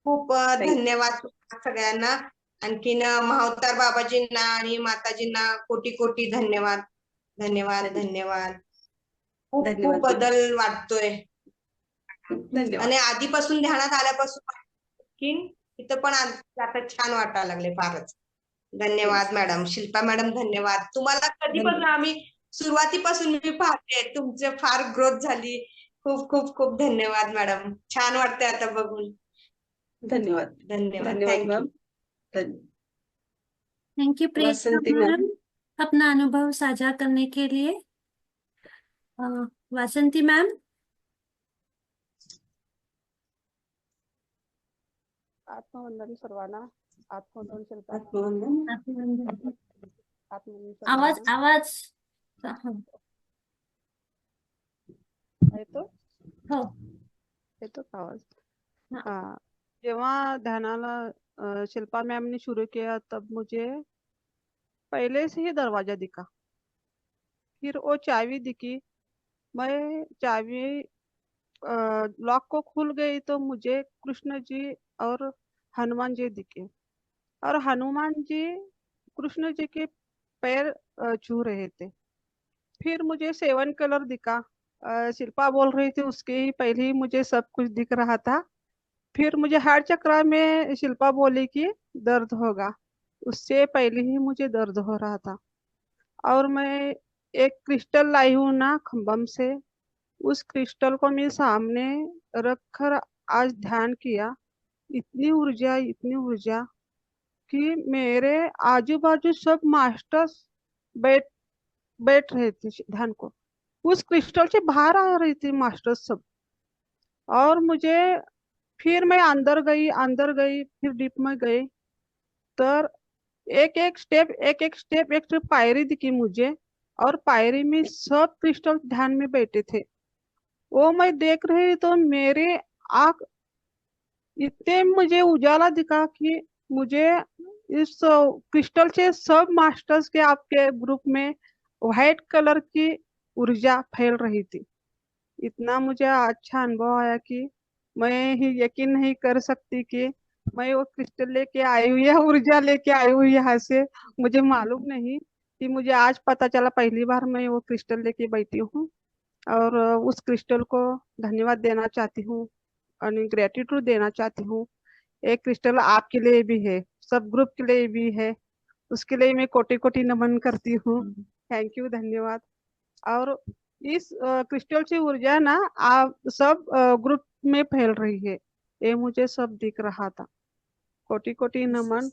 खूप धन्यवाद सगळ्यांना. आणखीन महावतार बाबाजींना आणि माताजींना कोटी कोटी धन्यवाद. धन्यवाद धन्यवाद. खूप खूप बदल वाटतोय. आणि आधीपासून ध्यानात आल्यापासून आणखीन इथं पण आता छान वाटायला लागले फारच. धन्यवाद मॅडम. शिल्पा मॅडम धन्यवाद. तुम्हाला कधीपासून आम्ही सुरुवातीपासून मी पाहते, तुमचे फार ग्रोथ झाली. खूप खूप खूप धन्यवाद मॅडम. छान वाटतंय आता बघून. धन्यवाद. धन्यवाद. धन्यवाद thank you. Ma'am. Thank you Priyanka Vasanti ma'am ma'am. अपना अनुभव साझा करने के लिए। वासंती मैम। आत्मवंदन सर्वांना. आत्मवंदन शिल्पा. आत्मवंदन। आत्मवंदन आवाज सर्वांना. आवाज येतो हो येतो का आवाज? हाँ, जेव्हा ध्यानाला शिल्पा मैम ने शुरू किया तब मुझे पहले से ही दरवाजा दिखा, फिर वो चाबी दिखी। मैं चाबी लॉक को खुल गई तो मुझे कृष्ण जी और हनुमान जी दिखे, और हनुमान जी कृष्ण जी के पैर छू रहे थे। फिर मुझे 7 कलर दिखा। शिल्पा बोल रही थी उसके ही पहले ही मुझे सब कुछ दिख रहा था। फिर मुझे हार्ट चक्र में शिल्पा बोली कि दर्द होगा, उससे पहले ही मुझे दर्द हो रहा था। और मैं एक क्रिस्टल लाई हूँ ना खम्बम से, उस क्रिस्टल को मैं सामने रखकर आज ध्यान किया। इतनी ऊर्जा कि मेरे आजू बाजू सब मास्टर्स बैठ बैठ रहे थे ध्यान को। उस क्रिस्टल से बाहर आ रही थी मास्टर्स सब। और मुझे फिर मैं अंदर गई फिर डीप में गई, तर एक एक स्टेप पायरी दिखी मुझे, और पायरी में सब क्रिस्टल ध्यान में बैठे थे। वो मैं देख रही तो मेरे आँख इतने मुझे उजाला दिखा कि मुझे इस क्रिस्टल से सब मास्टर्स के आपके ग्रुप में व्हाइट कलर की ऊर्जा फैल रही थी। इतना मुझे अच्छा अनुभव आया कि मैं ही यकीन नहीं कर सकती कि मैं वो क्रिस्टल लेके आई हुई है, ऊर्जा लेके आई हुई यहाँ से, मुझे मालूम नहीं। कि मुझे आज पता चला, पहली बार मैं वो क्रिस्टल लेके बैठी हूँ। और उस क्रिस्टल को धन्यवाद देना चाहती हूँ और ग्रेटिट्यूड देना चाहती हूँ। एक क्रिस्टल आपके लिए भी है, सब ग्रुप के लिए भी है, उसके लिए मैं कोटि कोटि नमन करती हूँ। थैंक यू, धन्यवाद। और इस क्रिस्टल की ऊर्जा ना आप सब ग्रुप में फैल रही है, ये मुझे सब दिख रहा था। कोटि कोटि नमन।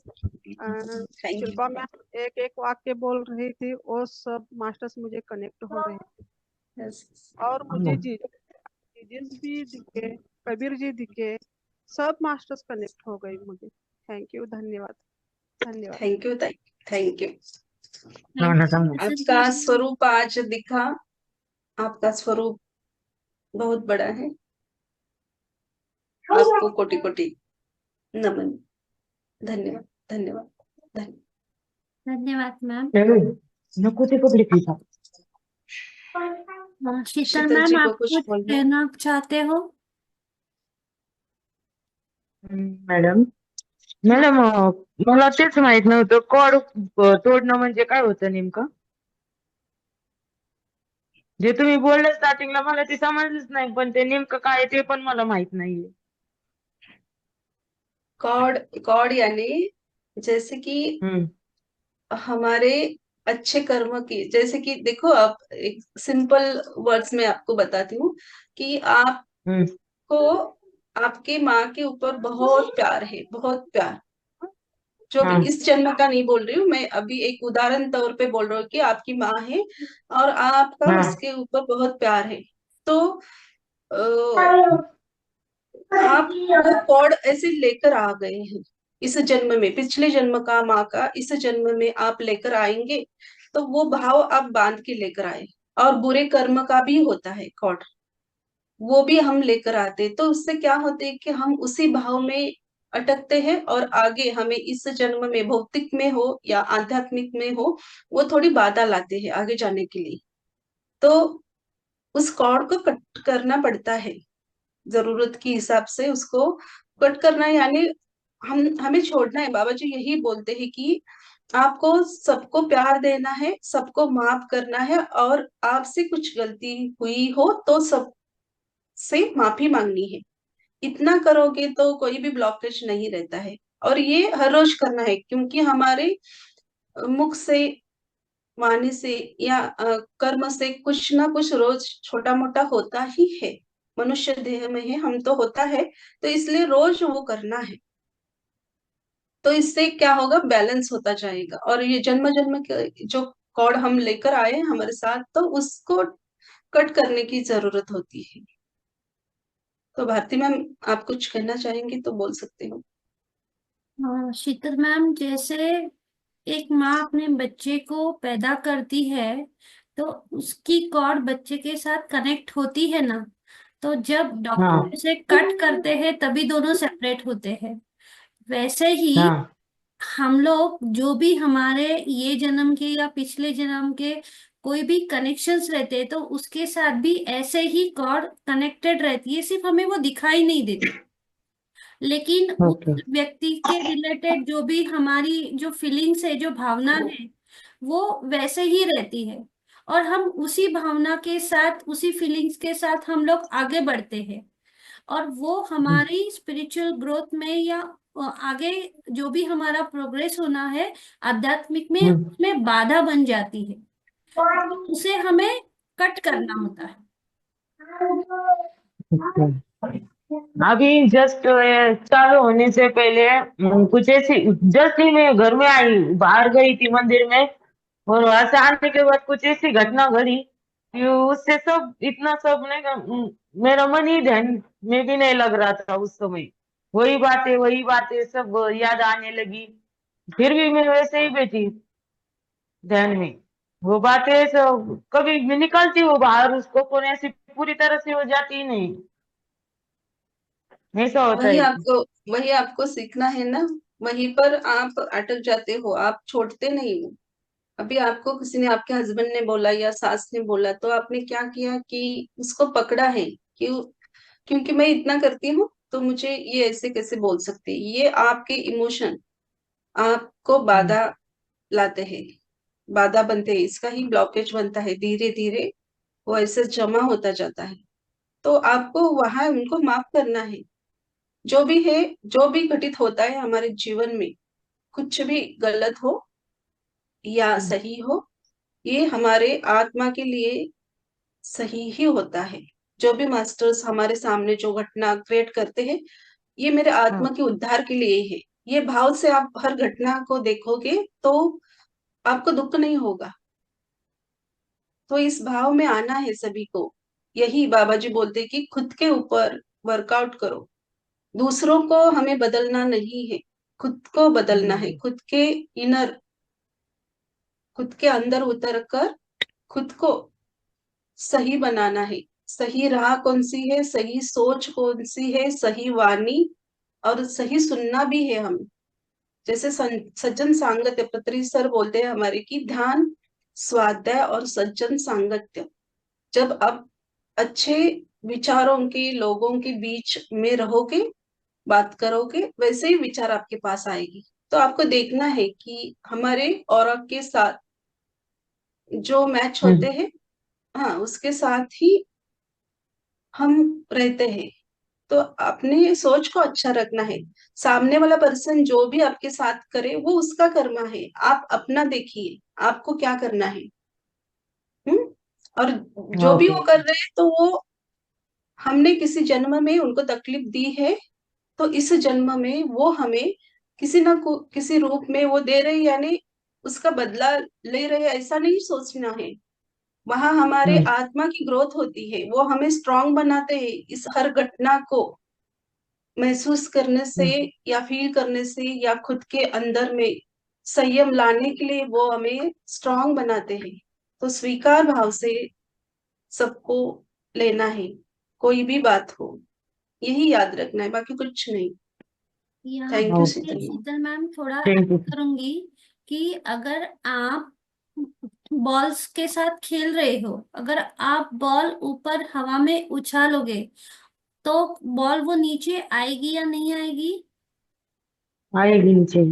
शिल्पा मैम एक एक वाक्य बोल रही थी, वो सब मास्टर्स मुझे कनेक्ट हो रहे थे। और मुझे जीजस भी दिखे, कबीर जी दिखे, सब मास्टर्स कनेक्ट हो गए मुझे। थैंक यू, धन्यवाद, धन्यवाद। Thank you, thank you. Thank you, आपका स्वरूप आज दिखा, आपका स्वरूप बहुत बड़ा है। आपको कोटि कोटि नमन। धन्यवाद, धन्यवाद, धन्यवाद। धन्यवाद मैम। नको ते कपडे पीसा। शीतल शीतल मैम, जी को आप कुछ कुछ बोलना? कहना चाहते हो? मॅडम मॅडम मला तेच माहित नव्हतं, कॉड तोडणं म्हणजे काय होतं नेमकं? जे तुम्ही बोलले स्टार्टिंगला मला ते समजलंच नाही, पण ते नेमकं काय ते पण मला माहित नाहीये. कॉड कॉड यानी जैसे कि हमारे अच्छे कर्म की, जैसे कि देखो, आप एक सिंपल वर्ड्स में आपको बताती हूँ कि आपको आपके माँ के ऊपर बहुत प्यार है, बहुत प्यार। जो भी इस जन्म का नहीं बोल रही हूँ मैं, अभी एक उदाहरण तौर पे बोल रही हूँ कि आपकी माँ है और आपका उसके ऊपर बहुत प्यार है। तो आप वो कॉड ऐसे लेकर आ गए हैं इस जन्म में, पिछले जन्म का माँ का इस जन्म में आप लेकर आएंगे, तो वो भाव आप बांध के लेकर आए। और बुरे कर्म का भी होता है कॉड, वो भी हम लेकर आते, तो उससे क्या होते है कि हम उसी भाव में अटकते हैं और आगे हमें इस जन्म में भौतिक में हो या आध्यात्मिक में हो, वो थोड़ी बाधा लाते हैं आगे जाने के लिए। तो उस कॉड को कट करना पड़ता है, जरूरत के हिसाब से उसको कट करना, यानी हमें छोड़ना है। बाबा जी यही बोलते हैं कि आपको सबको प्यार देना है, सबको माफ करना है, और आपसे कुछ गलती हुई हो तो सब से माफी मांगनी है। इतना करोगे तो कोई भी ब्लॉकेज नहीं रहता है, और ये हर रोज करना है, क्योंकि हमारे मुख से, वाणी से या कर्म से कुछ ना कुछ रोज छोटा मोटा होता ही है। मनुष्य देह में है हम, तो होता है, तो इसलिए रोज वो करना है। तो इससे क्या होगा, बैलेंस होता जाएगा। और ये जन्म जन्म के जो कॉड हम लेकर आए हैं हमारे साथ, तो उसको कट करने की जरूरत होती है। तो भारती मैम, आप कुछ कहना चाहेंगी तो बोल सकते हो। शीतल मैम, जैसे एक माँ अपने बच्चे को पैदा करती है तो उसकी कॉर्ड बच्चे के साथ कनेक्ट होती है ना, तो जब डॉक्टर उसे कट करते हैं तभी दोनों सेपरेट होते हैं। वैसे ही हम लोग जो भी हमारे ये जन्म के या पिछले जन्म के कोई भी कनेक्शंस रहते हैं, तो उसके साथ भी ऐसे ही कॉर्ड कनेक्टेड रहती है, सिर्फ हमें वो दिखाई नहीं देती, लेकिन उस व्यक्ति के रिलेटेड जो भी हमारी जो फीलिंग्स है, जो भावना है, वो वैसे ही रहती है। और हम उसी भावना के साथ, उसी फीलिंग्स के साथ हम लोग आगे बढ़ते हैं, और वो हमारी स्पिरिचुअल ग्रोथ में या आगे जो भी हमारा प्रोग्रेस होना है आध्यात्मिक में, उसमें बाधा बन जाती है। उसे हमें कट करना होता है। अभी जस्ट चालू होने से पहले कुछ ऐसी, जस्ट ही मैं घर में आई, बाहर गई थी मंदिर में, और वहां से आने के बाद कुछ ऐसी घटना घड़ी कि उससे सब इतना सब नहीं, मेरा मन ही ध्यान में भी नहीं लग रहा था उस समय। वही बातें सब याद आने लगी, फिर भी मैं वैसे ही बैठी ध्यान में। वो बातें सब कभी भी निकलती हो बाहर, उसको कौन ऐसी पूरी तरह से हो जाती ही नहीं, ऐसा होता है। वही आपको सीखना है ना, वहीं पर आप अटक जाते हो, आप छोड़ते नहीं हो। अभी आपको किसी ने, आपके हस्बैंड ने बोला या सास ने बोला, तो आपने क्या किया कि उसको पकड़ा है, क्योंकि मैं इतना करती हूँ तो मुझे ये ऐसे कैसे बोल सकते। ये आपके इमोशन आपको बाधा लाते हैं, बाधा बनते हैं, इसका ही ब्लॉकेज बनता है। धीरे धीरे वो ऐसे जमा होता जाता है। तो आपको वहां उनको माफ करना है। जो भी है, जो भी घटित होता है हमारे जीवन में, कुछ भी गलत हो या सही हो, ये हमारे आत्मा के लिए सही ही होता है। जो भी मास्टर्स हमारे सामने जो घटना क्रिएट करते हैं, ये मेरे आत्मा के उद्धार के लिए है। ये भाव से आप हर घटना को देखोगे तो आपको दुख नहीं होगा। तो इस भाव में आना है सभी को। यही बाबा जी बोलते हैं कि खुद के ऊपर वर्कआउट करो। दूसरों को हमें बदलना नहीं है, खुद को बदलना है। खुद के इनर, खुद के अंदर उतर कर खुद को सही बनाना है। सही राह कौन सी है, सही सोच कौन सी है, सही वाणी और सही सुनना भी है हमें। जैसे सज्जन सांगत्य, पत्री सर बोलते हैं हमारे की ध्यान, स्वाध्याय और सज्जन सांगत्य। जब आप अच्छे विचारों के लोगों के बीच में रहोगे, बात करोगे, वैसे ही विचार आपके पास आएगी। तो आपको देखना है कि हमारे और के साथ जो मैच होते हैं, हाँ, उसके साथ ही हम रहते हैं। तो अपने सोच को अच्छा रखना है। सामने वाला पर्सन जो भी आपके साथ करे वो उसका कर्मा है, आप अपना देखिए आपको क्या करना है। और जो भी वो कर रहे हैं तो वो हमने किसी जन्म में उनको तकलीफ दी है, तो इस जन्म में वो हमें किसी ना किसी रूप में वो दे रहे, यानी उसका बदला ले रहे, ऐसा नहीं सोचना है। वहां हमारे आत्मा की ग्रोथ होती है, वो हमें स्ट्रांग बनाते हैं। इस हर घटना को महसूस करने से या फील करने से या खुद के अंदर में संयम लाने के लिए वो हमें स्ट्रांग बनाते हैं। तो स्वीकार भाव से सबको लेना है, कोई भी बात हो, यही याद रखना है, बाकी कुछ नहीं। यहाँ थैंक यू पे शीतल मैम। शीतल मैम थोड़ा थैंक यू। करूंगी कि अगर आप बॉल्स के साथ खेल रहे हो, अगर आप बॉल ऊपर हवा में उछालोगे तो बॉल वो नीचे आएगी या नहीं आएगी? आएगी नीचे।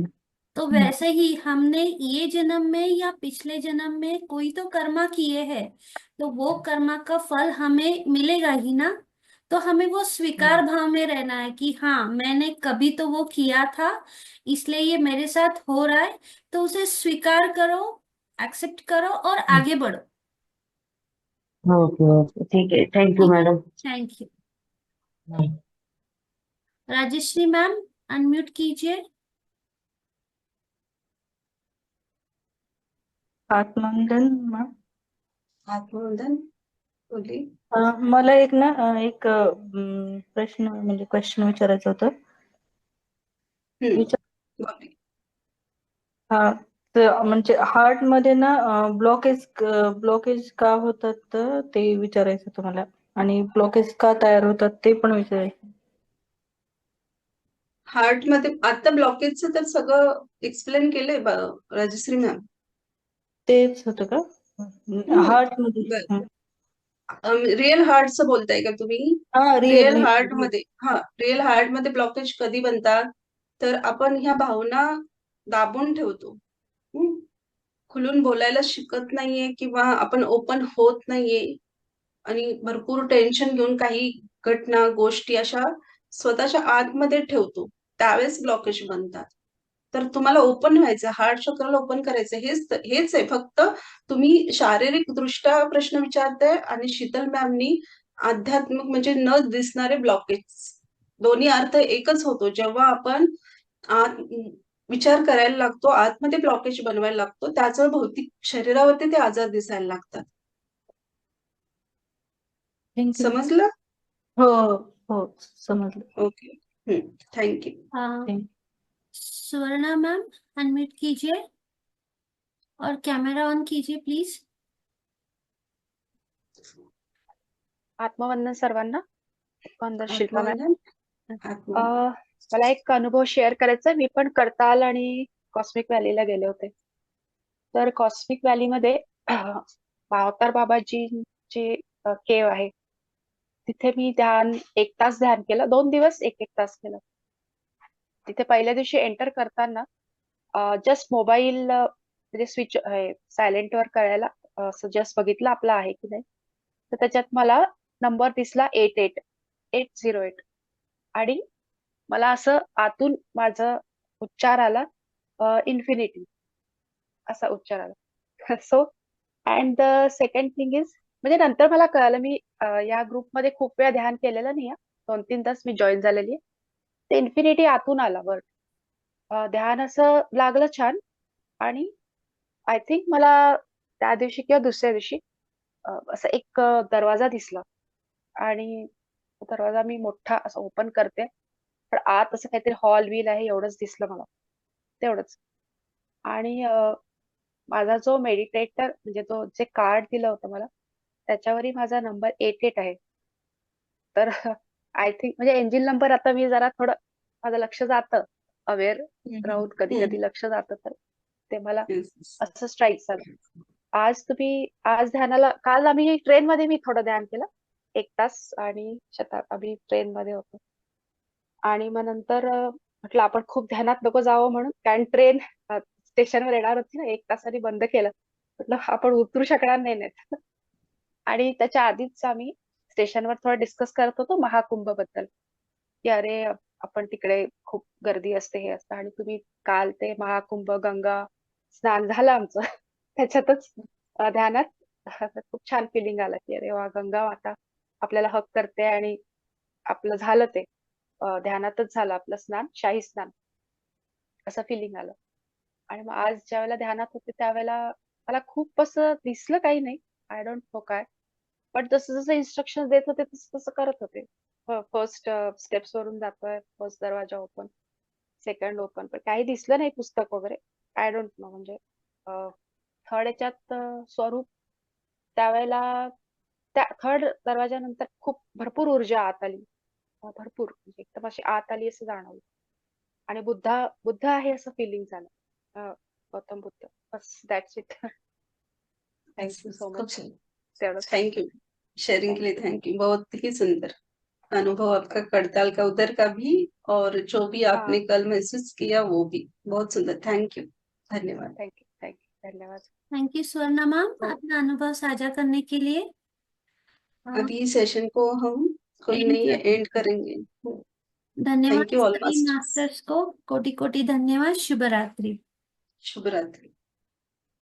तो वैसे ही हमने ये जन्म में या पिछले जन्म में कोई तो कर्मा किए हैं, तो वो कर्मा का फल हमें मिलेगा ही ना। तो हमें वो स्वीकार भाव में रहना है कि हाँ, मैंने कभी तो वो किया था, इसलिए ये मेरे साथ हो रहा है। तो उसे स्वीकार करो, एक्सेप्ट करो और आगे बढ़ो। ओके ओके, ठीक है, thank you madam. Thank you. Rajshree ma'am, unmute कीजिए। आत्मवंदन मॅम. आत्मवंदन बोलिए। मला एक प्रश्न म्हणजे क्वेश्चन विचारायचं होतं. बोलिए। हा, तर म्हणजे हार्ट मध्ये ना ब्लॉकेज का होतात तर ते विचारायचं तुम्हाला, आणि ब्लॉकेज का तयार होतात ते पण विचारायचं. हार्ट मध्ये आता ब्लॉकेजचं तर सगळं एक्सप्लेन केलंय राजश्री मॅम. तेच होतं का हार्ट मध्ये? रिअल हार्टचं बोलताय का तुम्ही? हा, रिअल हार्ट मध्ये, हा, रिअल हार्ट मध्ये ब्लॉकेज कधी बनतात तर आपण ह्या भावना दाबून ठेवतो. खुलून बोलायला शिकत नाहीये किंवा आपण ओपन होत नाहीये आणि भरपूर टेन्शन घेऊन काही घटना गोष्टी अशा स्वतःच्या आतमध्ये ठेवतो, त्यावेळेस ब्लॉकेज बनतात. तर तुम्हाला ओपन व्हायचं, हार्ट चक्राला ओपन करायचं, हेच आहे. फक्त तुम्ही शारीरिक दृष्ट्या प्रश्न विचारताय आणि शीतल मॅमनी आध्यात्मिक म्हणजे न दिसणारे ब्लॉकेज, दोन्ही अर्थ एकच होतो. जेव्हा आपण आत विचार करायला लागतो, आतमध्ये ब्लॉकेज बनवायला लागतो, त्याचं भौतिक शरीरावरती ते आजार दिसायला लागतात. समजलं? हो हो, समजलं. Okay, thank you. Swarna ma'am, unmute कीजिए और कैमरा ऑन कीजिए प्लीज. आत्मवंदन सर्वांना. शिल्पा मॅम. आत्मवंदन. मला एक अनुभव शेअर करायचा. मी पण करताल आणि कॉस्मिक व्हॅलीला गेले होते. तर कॉस्मिक व्हॅलीमध्ये अवतार बाबाजीची केव आहे, तिथे मी 1 तास ध्यान केलं. 2 दिवस 1-1 तास केलं. तिथे पहिल्या दिवशी एंटर करताना जस्ट मोबाईल म्हणजे स्विच सायलेंटवर करायला असं जस्ट बघितलं आपला आहे की नाही, तर त्याच्यात मला नंबर दिसला 808 आणि मला असं आतून माझा उच्चार आला इन्फिनिटी असा उच्चार आला. So and the second thing is, म्हणजे नंतर मला कळालं, मी या ग्रुपमध्ये खूप वेळा ध्यान केलेलं नाही, 2-3 तास मी जॉईन झालेली आहे. ते इन्फिनिटी आतून आला वर्ड. ध्यान असं लागलं छान. आणि आय थिंक मला त्या दिवशी किंवा दुसऱ्या दिवशी असं एक दरवाजा दिसला आणि तो दरवाजा मी मोठा असं ओपन करते, पण आत असं काहीतरी हॉल बिल आहे एवढंच दिसलं मला, तेवढंच. आणि माझा जो मेडिटेटर म्हणजे तो जे कार्ड दिलं होतं मला, त्याच्यावरही माझा नंबर 88 आहे. तर आय थिंक म्हणजे एंजिल नंबर, आता मी जरा थोडं माझं लक्ष जातं अवेअर राहून, कधी कधी लक्ष जातं, तर ते मला असं स्ट्राईक झालं. आज ध्यानाला, काल आम्ही ट्रेन मध्ये मी थोडं ध्यान केलं 1 तास, आणि आम्ही ट्रेन मध्ये होतो. आणि मग नंतर म्हटलं आपण खूप ध्यानात नको जावं म्हणून, कारण ट्रेन स्टेशनवर येणार होती ना, 1 तासाने बंद केलं. म्हटलं आपण उतरू शकणार नाही. आणि त्याच्या आधीच आम्ही स्टेशनवर थोडं डिस्कस करत होतो महाकुंभ बद्दल, की अरे आपण तिकडे खूप गर्दी असते, हे असतं, आणि तुम्ही काल ते महाकुंभ गंगा स्नान झालं आमचं त्याच्यातच ध्यानात. खूप छान फिलिंग आलं की अरे वा, गंगा माता आपल्याला हक करते, आणि आपलं झालं ते ध्यानातच झालं आपलं स्नान, शाही स्नान, असं फिलिंग आलं. आणि मग आज ज्या वेळेला ध्यानात होते त्यावेळेला मला खूप असं दिसलं काही नाही, आय डोंट नो काय, पण जसं जसं इन्स्ट्रक्शन देत होते तसं तसं करत होते. फर्स्ट स्टेप्स वरून जातोय, फर्स्ट दरवाजा ओपन, सेकंड ओपन, पण काही दिसलं नाही पुस्तक वगैरे, आय डोंट नो. म्हणजे थर्ड याच्यात स्वरूप त्यावेळेला त्या थर्ड दरवाजानंतर खूप भरपूर ऊर्जा आत आली, भरपूर, म्हणजे एकदम अशी आत आली असं जाणवलं. आणि बुद्ध आहे असं फिलिंग झालं, गौतम बुद्ध. बस, दॅट्स इट. थँक्यू सो खूप मच. छान. तेवढंच. थैंक यू शेयरिंग के लिए, थैंक यू. बहुत ही सुंदर अनुभव आपका, करताल का उधर का भी, और जो भी आपने कल महसूस किया वो भी बहुत सुंदर. थैंक यू, धन्यवाद. थँक्यू, धन्यवाद. थैंक यू स्वर्णा मैम, अपना अनुभव साझा करने के लिए. अभी सेशन को हम कोई End नहीं करते एंड करेंगे. धन्यवाद थैंक यू ऑल सभी मास्टर्स को, कोटि कोटि धन्यवाद. शुभ रात्रि. शुभ रात्रि.